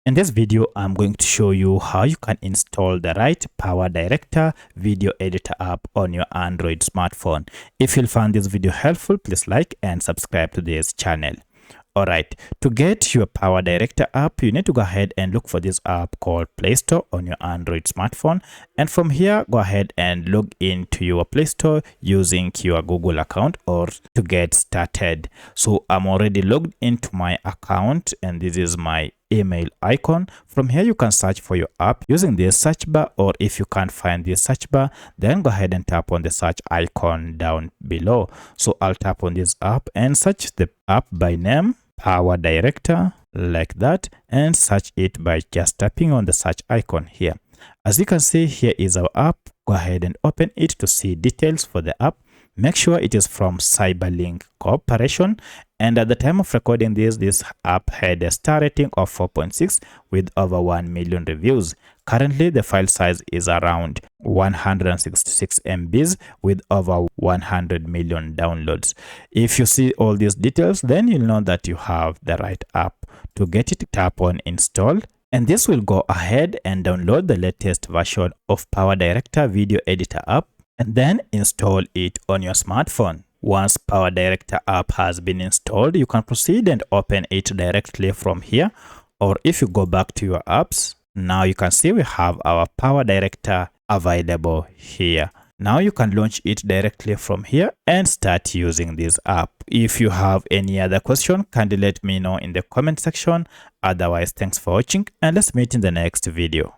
In this video, I'm going to show you how you can install the right PowerDirector video editor app on your Android smartphone. If you found this video helpful, please like and subscribe to this channel. Alright, to get your PowerDirector app, you need to go ahead and look for this app called Play Store on your Android smartphone. And from here, go ahead and log into your Play Store using your Google account or to get started. So I'm already logged into my account and this is my email icon. From here, you can search for your app using this search bar, or if you can't find this search bar, then go ahead and tap on the search icon down below. So I'll tap on this app and search the app by name, PowerDirector, like that, and search it by just tapping on the search icon here. As you can see, here is our app. Go ahead and open it to see details for the app. Make sure it is from Cyberlink Corporation, and at the time of recording this app had a star rating of 4.6 with over 1 million reviews. Currently, the file size is around 166 MBs with over 100 million downloads. If you see all these details, then you'll know that you have the right app. To get it, tap on install, and this will go ahead and download the latest version of PowerDirector video editor app and then install it on your smartphone. Once PowerDirector app has been installed, you can proceed and open it directly from here. Or if you go back to your apps, now you can see we have our PowerDirector available here. Now you can launch it directly from here and start using this app. If you have any other question, kindly let me know in the comment section. Otherwise, thanks for watching and let's meet in the next video.